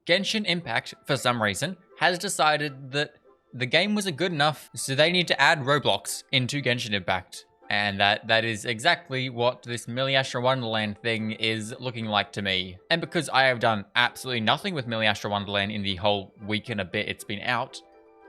Genshin Impact, for some reason, has decided that the game wasn't good enough, so they need to add Roblox into Genshin Impact. And that is exactly what this Miliastra Wonderland thing is looking like to me. And because I have done absolutely nothing with Miliastra Wonderland in the whole week and a bit it's been out,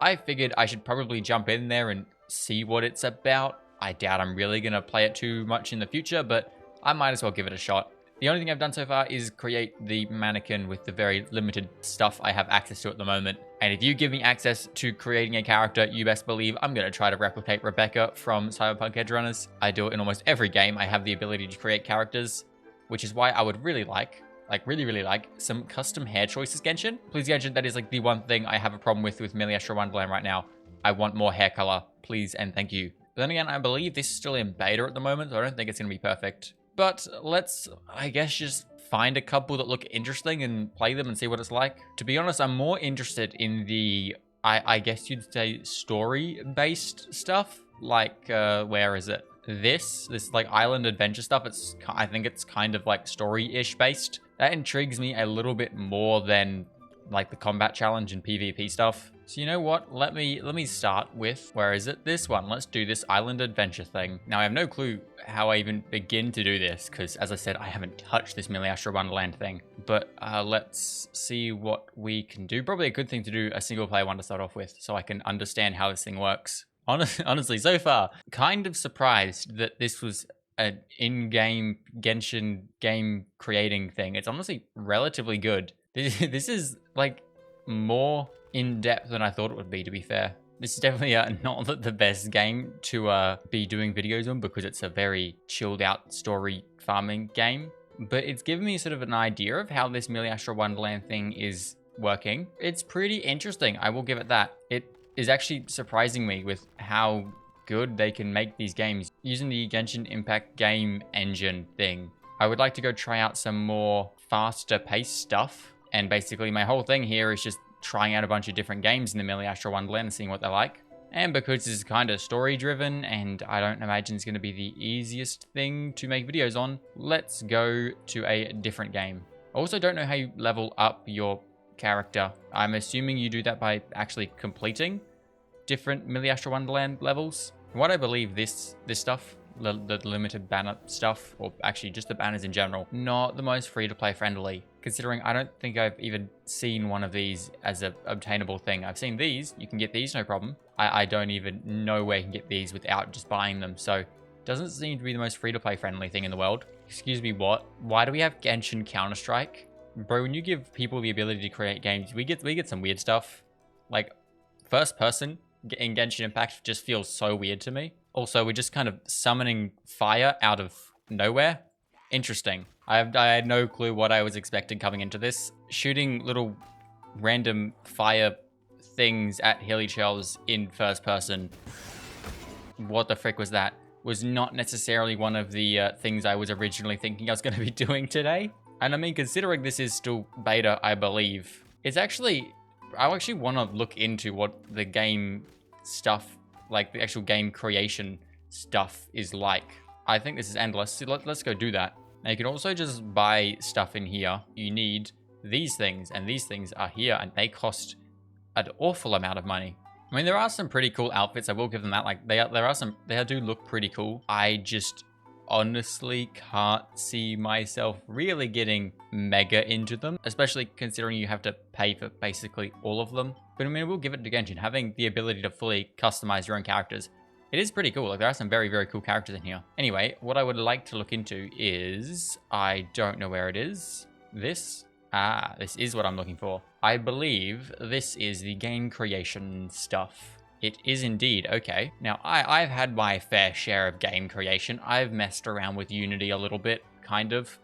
I figured I should probably jump in there and see what it's about. I doubt I'm really going to play it too much in the future, but I might as well give it a shot. The only thing I've done so far is create the mannequin with the very limited stuff I have access to at the moment. And if you give me access to creating a character, you best believe I'm going to try to replicate Rebecca from Cyberpunk Edgerunners. I do it in almost every game. I have the ability to create characters, which is why I would really like, really like, some custom hair choices, Genshin. Please, Genshin, that is like the one thing I have a problem with Miliastra Wonderland right now. I want more hair color, please and thank you. But then again, I believe this is still in beta at the moment, so I don't think it's going to be perfect. But let's, I guess, just find a couple that look interesting and play them and see what it's like. To be honest, I'm more interested in the, I guess you'd say, story-based stuff. Like, where is it? This like island adventure stuff, I think it's kind of like story-ish based. That intrigues me a little bit more than like the combat challenge and PvP stuff. So you know what? Let me start with, where is it? This one. Let's do this island adventure thing. Now I have no clue how I even begin to do this, because as I said, I haven't touched this Miliastra Wonderland thing. But let's see what we can do. Probably a good thing to do a single player one to start off with, so I can understand how this thing works. Honestly, so far, kind of surprised that this was an in-game Genshin game creating thing. It's honestly relatively good. This is like more in-depth than I thought it would be, to be fair. This is definitely not the best game to be doing videos on, because it's a very chilled out story farming game. But it's given me sort of an idea of how this Miliastra Wonderland thing is working. It's pretty interesting, I will give it that. It is actually surprising me with how good they can make these games using the Genshin Impact game engine thing. I would like to go try out some more faster paced stuff. And basically my whole thing here is just trying out a bunch of different games in the Miliastra Wonderland and seeing what they're like. And because this is kind of story driven and I don't imagine it's going to be the easiest thing to make videos on, let's go to a different game. I also don't know how you level up your character. I'm assuming you do that by actually completing different Miliastra Wonderland levels. What I believe this stuff, the limited banner stuff, or actually just the banners in general, not the most free-to-play friendly, considering I don't think I've even seen one of these as a obtainable thing. I've seen these, you can get these no problem. I don't even know where you can get these without just buying them, so doesn't seem to be the most free-to-play friendly thing in the world. Excuse me, what? Why do we have Genshin Counter-Strike? Bro, when you give people the ability to create games, we get some weird stuff. Like, first person in Genshin Impact just feels so weird to me. Also, we're just kind of summoning fire out of nowhere. Interesting. I had no clue what I was expecting coming into this. Shooting little random fire things at hilly shells in first person. What the frick was that? Was not necessarily one of the things I was originally thinking I was going to be doing today. And I mean, considering this is still beta, I believe, it's actually, I actually want to look into what the game stuff, like the actual game creation stuff is like. I think this is endless, so let's go do that. Now you can also just buy stuff in here. You need these things, and these things are here, and they cost an awful amount of money. I mean, there are some pretty cool outfits, I will give them that. Like, they do look pretty cool. I just honestly can't see myself really getting mega into them, especially considering you have to pay for basically all of them. But I mean, we'll give it to Genshin. Having the ability to fully customize your own characters, it is pretty cool. Like, there are some very, very cool characters in here. Anyway, what I would like to look into is, I don't know where it is. This is what I'm looking for. I believe this is the game creation stuff. It is indeed. Okay. Now, I've had my fair share of game creation. I've messed around with Unity a little bit, kind of,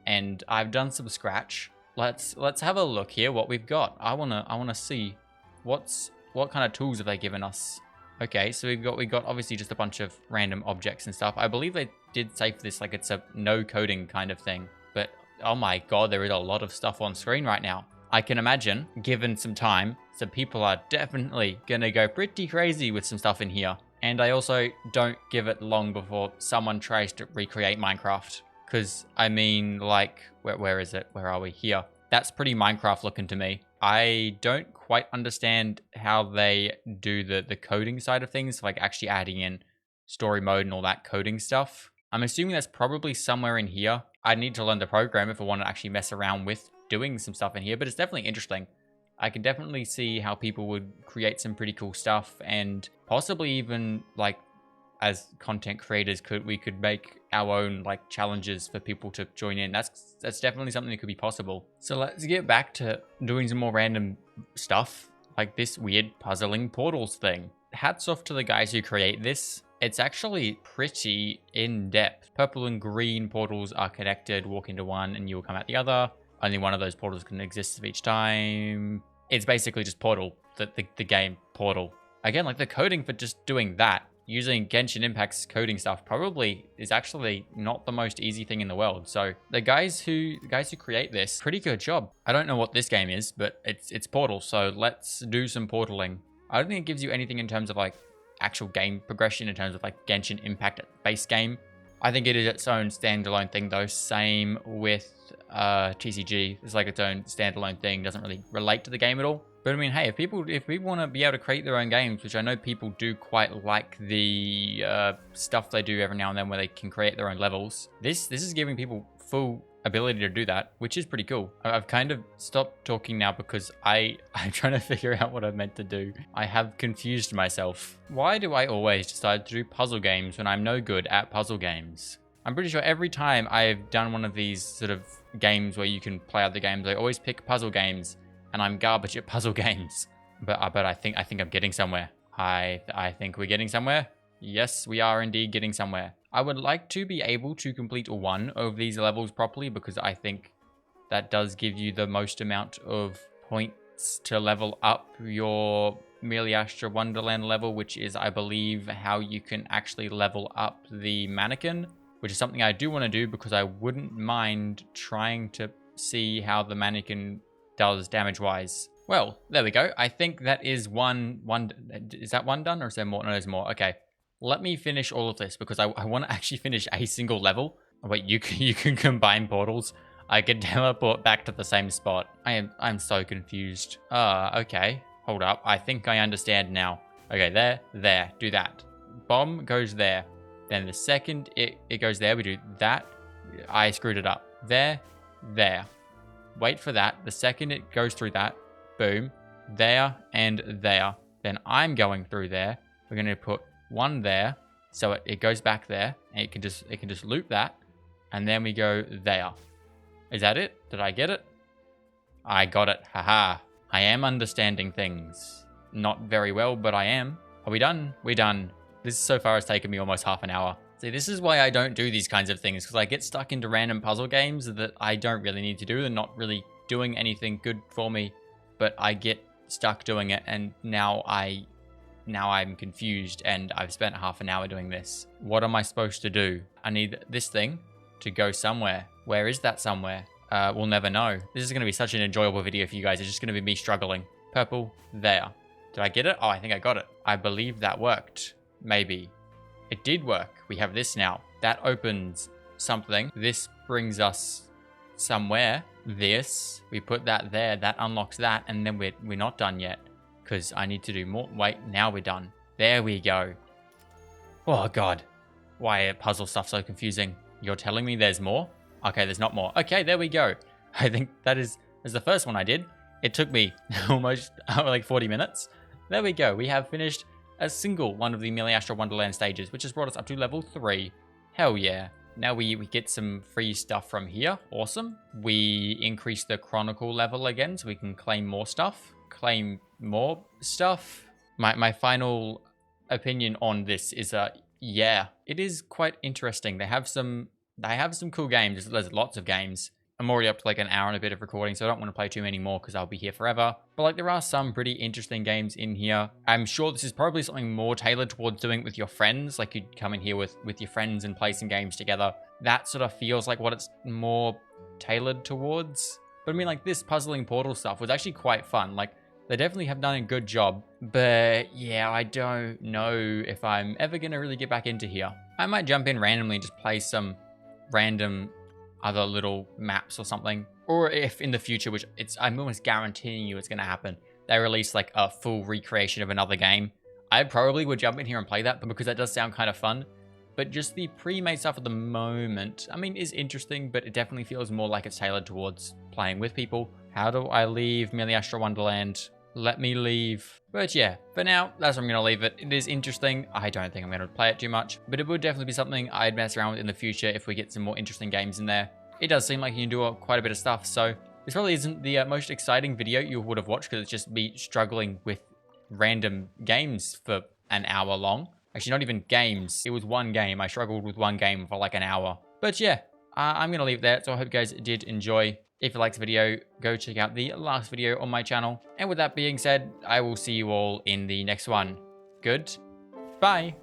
and I've done some Scratch. Let's have a look here what we've got. I wanna see what kind of tools have they given us. Okay, so we got obviously just a bunch of random objects and stuff. I believe they did say for this like it's a no coding kind of thing. But oh my god, there is a lot of stuff on screen right now. I can imagine, given some time, some people are definitely gonna go pretty crazy with some stuff in here. And I also don't give it long before someone tries to recreate Minecraft. Because, I mean, like, where is it? Where are we? Here. That's pretty Minecraft looking to me. I don't quite understand how they do the coding side of things, like actually adding in story mode and all that coding stuff. I'm assuming that's probably somewhere in here. I need to learn the program if I want to actually mess around with doing some stuff in here, but it's definitely interesting. I can definitely see how people would create some pretty cool stuff, and possibly even like as content creators we could make our own like challenges for people to join in. That's definitely something that could be possible. So let's get back to doing some more random stuff, like this weird puzzling portals thing. Hats off to the guys who create this. It's actually pretty in-depth. Purple and green portals are connected. Walk into one and you will come out the other. Only one of those portals can exist each time. It's basically just Portal, the game Portal. Again, like the coding for just doing that, using Genshin Impact's coding stuff, probably is actually not the most easy thing in the world. So the guys who create this, pretty good job. I don't know what this game is, but it's Portal. So let's do some portaling. I don't think it gives you anything in terms of like actual game progression, in terms of like Genshin Impact base game. I think it is its own standalone thing though. Same with TCG. It's like its own standalone thing. Doesn't really relate to the game at all. But I mean, hey, if people want to be able to create their own games, which I know people do quite like the stuff they do every now and then where they can create their own levels. This is giving people full ability to do that, which is pretty cool. I've kind of stopped talking now because I'm trying to figure out what I'm meant to do. I have confused myself. Why do I always decide to do puzzle games when I'm no good at puzzle games? I'm pretty sure every time I've done one of these sort of games where you can play other games, I always pick puzzle games, and I'm garbage at puzzle games. But I think I'm getting somewhere. I think we're getting somewhere. Yes, we are indeed getting somewhere. I would like to be able to complete one of these levels properly, because I think that does give you the most amount of points to level up your Miliastra Wonderland level, which is, I believe, how you can actually level up the mannequin, which is something I do want to do because I wouldn't mind trying to see how the mannequin does damage-wise. Well, there we go. I think that is one. Is that one done, or is there more? No, there's more. Okay. Let me finish all of this because I want to actually finish a single level. Oh, wait, you can combine portals. I can teleport back to the same spot. I'm so confused. Okay. Hold up. I think I understand now. Okay, there. Do that. Bomb goes there. Then the second it goes there, we do that. I screwed it up. There. Wait for that. The second it goes through that, boom. There and there. Then I'm going through there. We're going to put one there, so it goes back there, and it can just loop that, and then we go there. Is that it? Did I get it? I got it. Haha. I am understanding things. Not very well, but I am. Are we done? We're done. This so far has taken me almost half an hour. See, this is why I don't do these kinds of things, because I get stuck into random puzzle games that I don't really need to do. They're not really doing anything good for me, but I get stuck doing it, and now I'm confused, and I've spent half an hour doing this. What am I supposed to do? I need this thing to go somewhere. Where is that somewhere? We'll never know. This is going to be such an enjoyable video for you guys. It's just going to be me struggling. Purple, there. Did I get it? Oh, I think I got it. I believe that worked. Maybe. It did work. We have this now. That opens something. This brings us somewhere. This. We put that there. That unlocks that, and then we're not done yet, because I need to do more. Wait, now we're done. There we go. Oh, God. Why are puzzle stuff so confusing? You're telling me there's more? Okay, there's not more. Okay, there we go. I think that is the first one I did. It took me almost like 40 minutes. There we go. We have finished a single one of the Miliastra Wonderland stages, which has brought us up to level 3. Hell yeah. Now we get some free stuff from here. Awesome. We increase the Chronicle level again, so we can claim more stuff. Claim more stuff. My final opinion on this is yeah, it is quite interesting. They have some cool games. There's lots of games. I'm already up to like an hour and a bit of recording, so I don't want to play too many more because I'll be here forever. But like, there are some pretty interesting games in here. I'm sure this is probably something more tailored towards doing it with your friends. Like, you'd come in here with your friends and play some games together. That sort of feels like what it's more tailored towards. But I mean, like, this puzzling portal stuff was actually quite fun. Like, they definitely have done a good job. But yeah, I don't know if I'm ever going to really get back into here. I might jump in randomly and just play some random other little maps or something. Or if in the future, which I'm almost guaranteeing you it's going to happen, they release like a full recreation of another game, I probably would jump in here and play that because that does sound kind of fun. But just the pre-made stuff at the moment, I mean, is interesting, but it definitely feels more like it's tailored towards playing with people. How do I leave Miliastra Wonderland? Let me leave. But yeah, for now, that's where I'm going to leave it. It is interesting. I don't think I'm going to play it too much, but it would definitely be something I'd mess around with in the future if we get some more interesting games in there. It does seem like you can do quite a bit of stuff, so this probably isn't the most exciting video you would have watched because it's just me struggling with random games for an hour long. Actually, not even games. It was one game. I struggled with one game for like an hour. But yeah, I'm going to leave it there. So I hope you guys did enjoy. If you liked the video, go check out the last video on my channel. And with that being said, I will see you all in the next one. Goodbye.